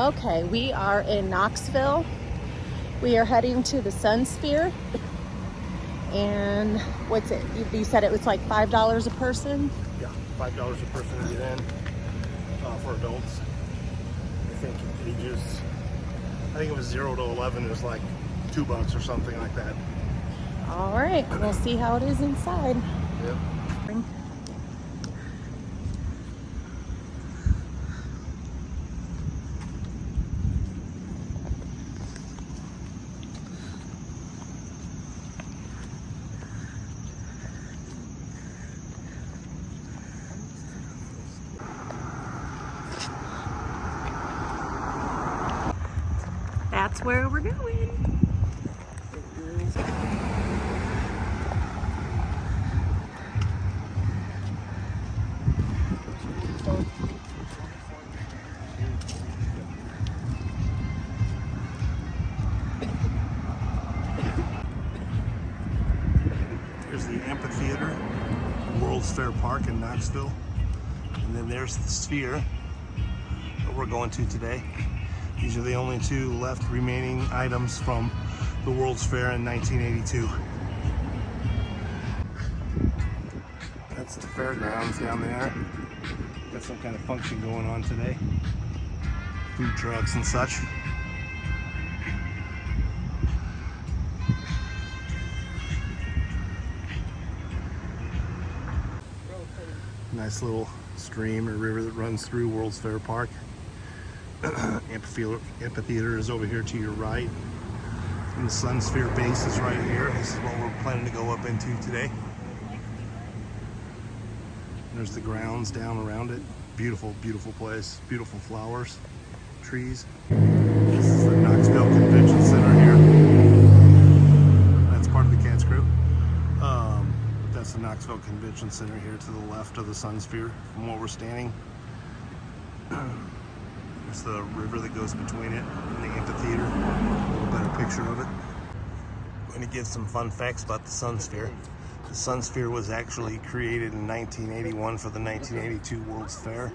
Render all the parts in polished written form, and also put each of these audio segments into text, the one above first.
Okay, we are in Knoxville. We are heading to the sunsphere. And what's it? You said it was like $5 a person? Yeah, $5 a person to get in for adults. I think it was 0 to 11 is like $2 or something like that. All right, we'll see how it is inside. Yep. That's where we're going. Here's the amphitheater, World's Fair Park in Knoxville. And then there's the sphere that we're going to today. These are the only two left remaining items from the World's Fair in 1982. That's the fairgrounds down there. Got some kind of function going on today. Food trucks and such. Nice little stream or river that runs through World's Fair Park. Amphitheater is over here to your right. And the sunsphere base is right here. This is what we're planning to go up into today. There's the grounds down around it. Beautiful, beautiful place. Beautiful flowers, trees. This is the Knoxville Convention Center here. That's part of the Cat's Crew. That's the Knoxville Convention Center here to the left of the sunsphere from where we're standing. There's the river that goes between it and the amphitheater. A little better picture of it. I'm going to give some fun facts about the sunsphere. The sunsphere was actually created in 1981 for the 1982 World's Fair.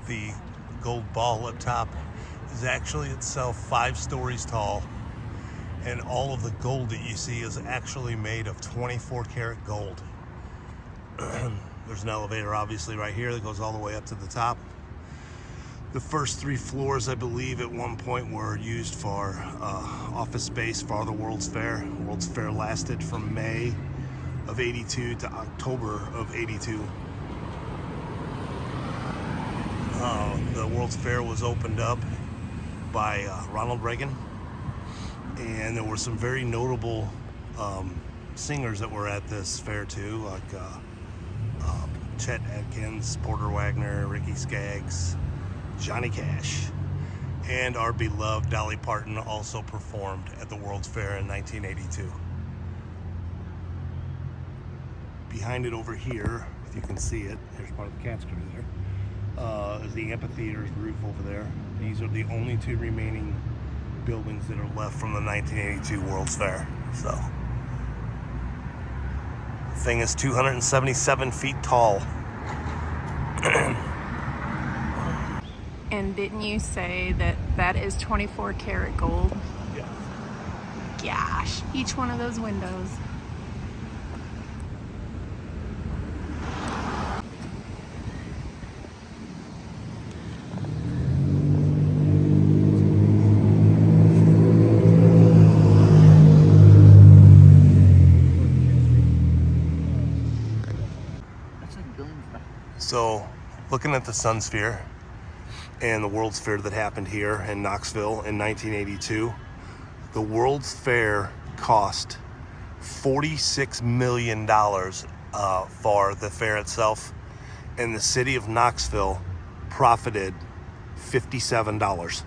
The gold ball up top is actually itself 5 stories tall, and all of the gold that you see is actually made of 24 karat gold. There's an elevator obviously right here that goes all the way up to the top. The first 3 floors, I believe, at one point were used for office space for the World's Fair. World's Fair lasted from May of 82 to October of 82. The World's Fair was opened up by Ronald Reagan, and there were some very notable singers that were at this fair too, like Chet Atkins, Porter Wagner, Ricky Skaggs, Johnny Cash, and our beloved Dolly Parton also performed at the World's Fair in 1982. Behind it over here, if you can see it, there's part of the Cat's Crew there, is the amphitheater's roof over there. These are the only 2 remaining buildings that are left from the 1982 World's Fair. So, the thing is 277 feet tall. And didn't you say that that is 24 karat gold? Yeah. Gosh, each one of those windows. So, looking at the sunsphere and the World's Fair that happened here in Knoxville in 1982, the World's Fair cost $46 million for the fair itself, and the city of Knoxville profited $57.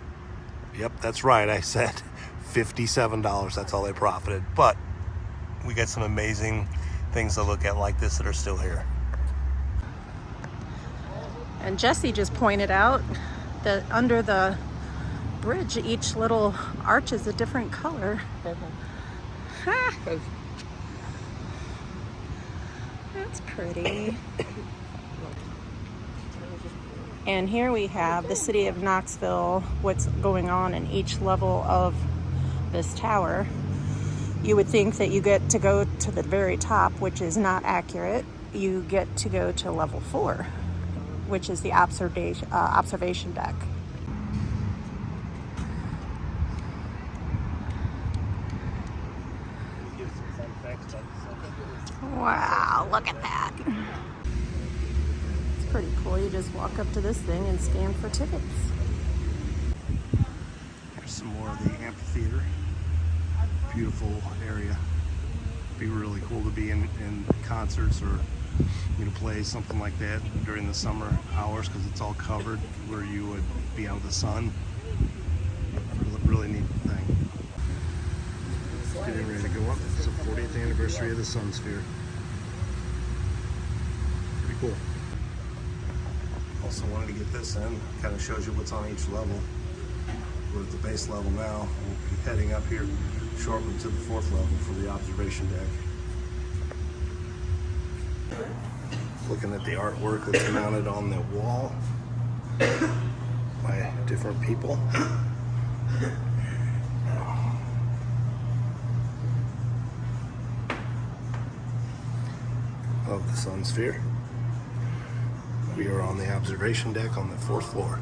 Yep, that's right, I said $57. That's all they profited. But we got some amazing things to look at like this that are still here. And Jesse just pointed out that under the bridge, each little arch is a different color. Ha! That's pretty. And here we have the city of Knoxville, what's going on in each level of this tower. You would think that you get to go to the very top, which is not accurate. You get to go to level 4, which is the observation deck. Wow, look at that. It's pretty cool. You just walk up to this thing and scan for tickets. Here's some more of the amphitheater. Beautiful area. Be really cool to be in concerts or play something like that during the summer hours, because it's all covered where you would be out of the sun. Really neat thing. Getting ready to go up. It's the 40th anniversary of the sunsphere. Pretty cool. Also wanted to get this in. Kind of shows you what's on each level. We're at the base level now. We'll be heading up here shortly to the 4th level for the observation deck. Looking at the artwork that's mounted on the wall by different people. Of the sunsphere. We are on the observation deck on the 4th floor.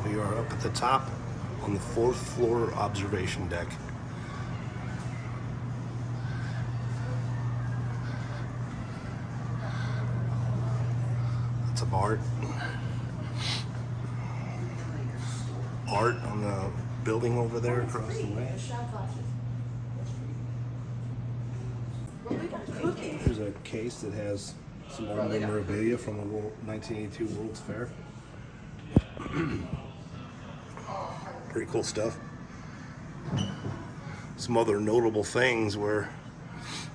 We are up at the top on the 4th floor observation deck. Lots of art on the building over there across the way. There's a case that has some more memorabilia from the 1982 World's Fair. Pretty cool stuff. Some other notable things where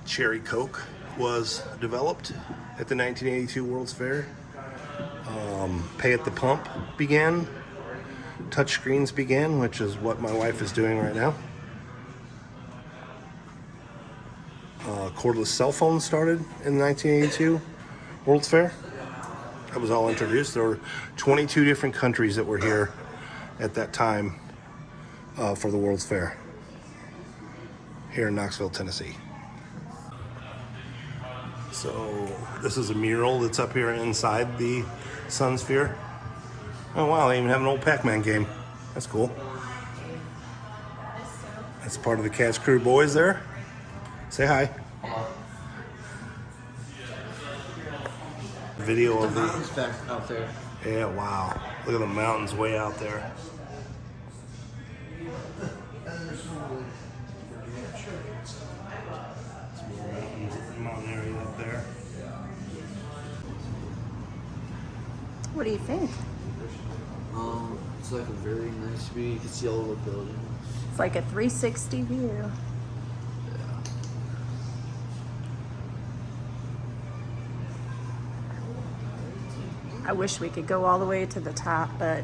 Cherry Coke was developed at the 1982 World's Fair. Pay at the pump began. Touchscreens began, which is what my wife is doing right now. Cordless cell phones started in the 1982 World's Fair. That was all introduced. There were 22 different countries that were here at that time for the World's Fair here in Knoxville, Tennessee. So this is a mural that's up here inside the sunsphere. Oh wow, they even have an old Pac-Man game. That's cool. That's part of the Catch Crew boys there. Say hi. Video of the mountains back out there. Yeah, wow. Look at the mountains way out there. Mountain area up there. What do you think? It's like a very nice view. You can see all the buildings. It's like a 360 view. Yeah. I wish we could go all the way to the top, but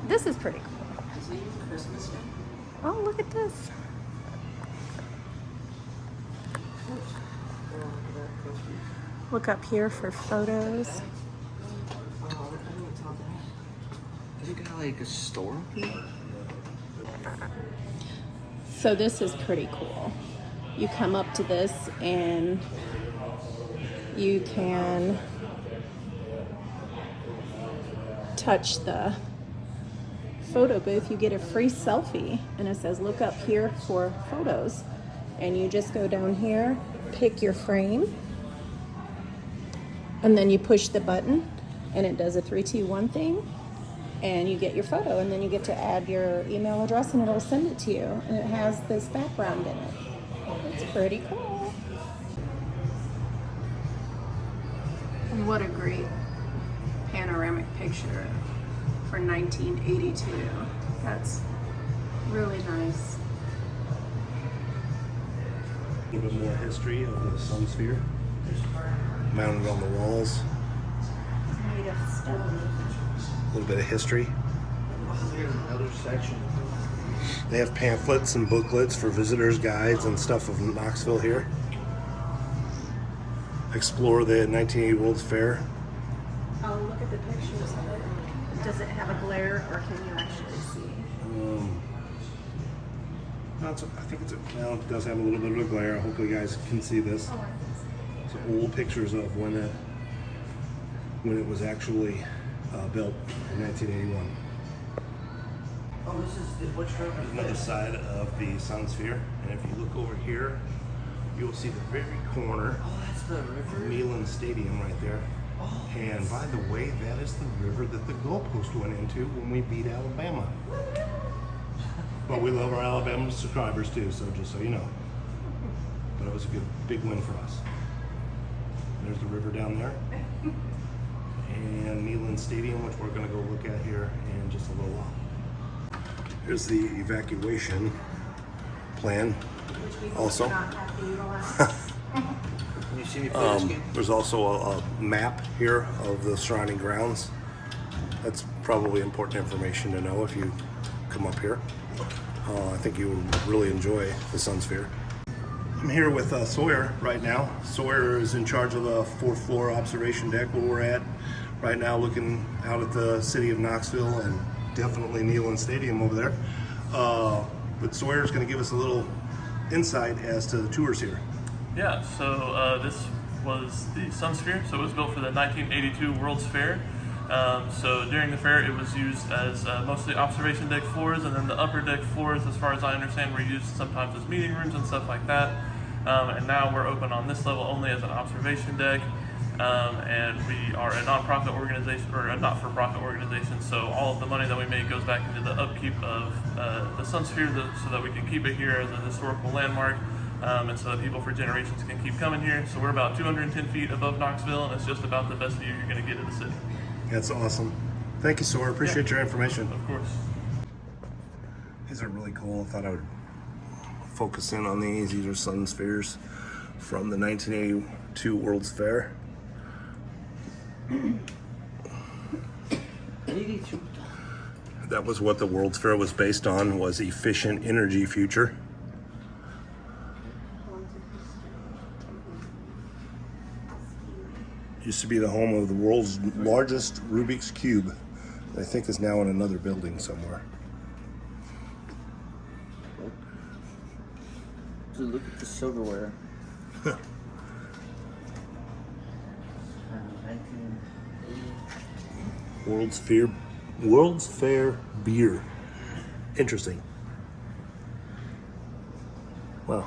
this is pretty cool. Oh, look at this. Look up here for photos. You got like a store up here? So this is pretty cool. You come up to this and you can touch the photo booth. You get a free selfie and it says look up here for photos, and you just go down here, pick your frame, and then you push the button and it does a 3, 2, 1 thing, and you get your photo, and then you get to add your email address and it'll send it to you, and it has this background in it. It's pretty cool. And what a great panoramic picture for 1982. That's really nice. A little bit more history of the sunsphere mounted on the walls. made of stone. A little bit of history. There's another section. They have pamphlets and booklets for visitors, guides, and stuff of Knoxville here. Explore the 1980 World's Fair. Oh, look at the pictures of it. Does it have a glare, or can you actually see? I think well, it does have a little bit of a glare. Hopefully you guys can see this. Oh, It's old pictures of when it was actually built in 1981. Oh, this is which river? There's another side of the sunsphere, and if you look over here, you'll see the very corner Oh, that's the river. of Milan Stadium right there. Oh, And by the way, that is the river that the goalpost went into when we beat Alabama. But we love our Alabama subscribers too, so just so you know. But it was a big win for us. There's the river down there. And Milan Stadium, which we're going to go look at here in just a little while. Here's the evacuation plan. which we Also. do not have to utilize. Can you see me play this game? There's also a map here of the surrounding grounds. That's probably important information to know if you come up here. I think you will really enjoy the sunsphere. I'm here with Sawyer right now. Sawyer is in charge of the 4th floor observation deck where we're at right now, looking out at the city of Knoxville and definitely Neyland Stadium over there. But Sawyer's going to give us a little insight as to the tours here. Yeah, so this was the sunsphere. So it was built for the 1982 World's Fair. So during the fair, it was used as mostly observation deck floors, and then the upper deck floors, as far as I understand, were used sometimes as meeting rooms and stuff like that. And now we're open on this level only as an observation deck. And we are a nonprofit organization, or a not-for-profit organization, so all of the money that we make goes back into the upkeep of the sunsphere so that we can keep it here as a historical landmark, and so that people for generations can keep coming here. So we're about 210 feet above Knoxville, and it's just about the best view you're going to get of the city. That's awesome. Thank you, Sawyer. Appreciate your information. Of course. These are really cool. I thought I would focus in on these. These are sunspheres from the 1982 World's Fair. 82. That was what the World's Fair was based on, was efficient energy future. Used to be the home of the world's largest Rubik's Cube. I think is now in another building somewhere. So look at the silverware. 1980. World's Fair beer. Interesting. Wow.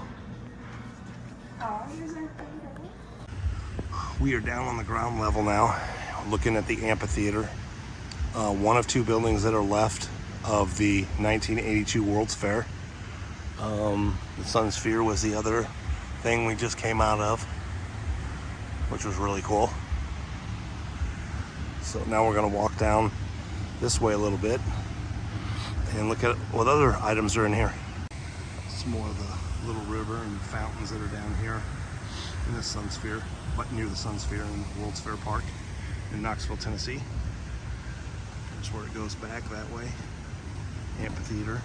We are down on the ground level now, looking at the amphitheater. One of two buildings that are left of the 1982 World's Fair. The sunsphere was the other thing we just came out of, which was really cool. So now we're going to walk down this way a little bit and look at what other items are in here. Some more of the little river and fountains that are down here in the sunsphere, but near the sunsphere in World's Fair Park in Knoxville, Tennessee. That's where it goes back that way. Amphitheater.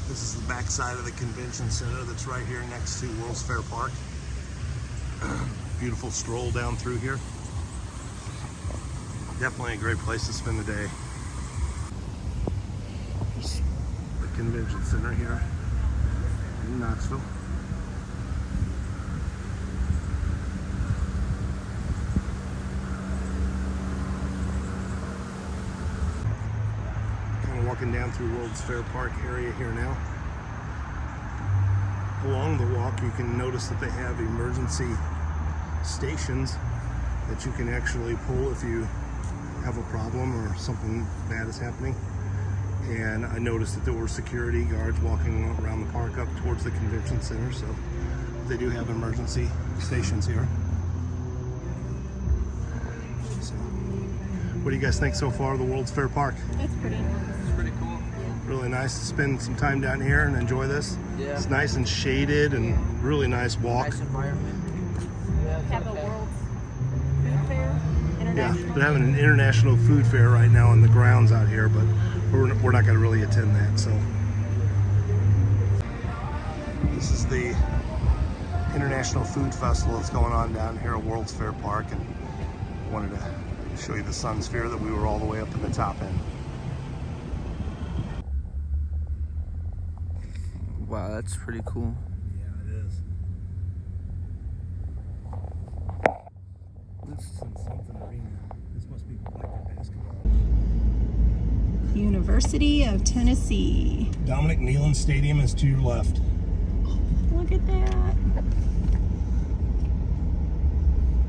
This is the back side of the convention center that's right here next to World's Fair Park. Beautiful stroll down through here. Definitely a great place to spend the day. There's the convention center here in Knoxville. Kind of walking down through World's Fair Park area here now. Along the walk, you can notice that they have emergency stations that you can actually pull if you have a problem or something bad is happening. And I noticed that there were security guards walking around the park up towards the convention center, so they do have emergency stations here. So, what do you guys think so far of the World's Fair Park? It's pretty nice. It's pretty cool. Yeah. Really nice to spend some time down here and enjoy this. Yeah. It's nice and shaded and really nice walk. Nice environment. Have a World Food Fair, Yeah, international. they're having an international food fair right now on the grounds out here, but we're not going to really attend that. So this is the International Food Festival that's going on down here at World's Fair Park, and wanted to show you the sunsphere that we were all the way up in the top end. Wow, that's pretty cool. Yeah, it is. This is in something arena. This must be like a basketball. University of Tennessee. Dominic Nealon Stadium is to your left. Look at that.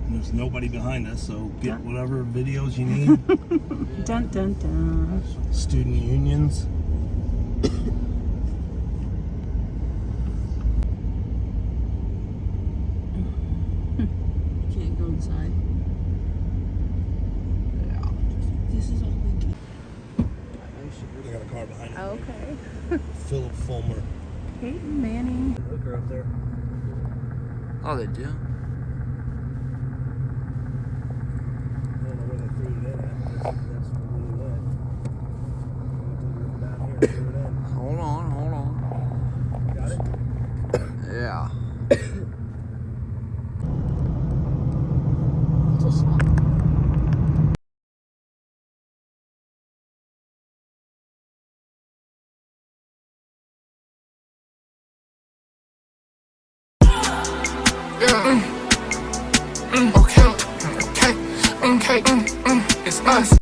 And there's nobody behind us, so get whatever videos you need. Dun dun dun. Student unions. Can't go inside. This is all we can. They got a car behind it. Okay. Philip Fulmer. Peyton Manning. Hooker up there. Oh, they do?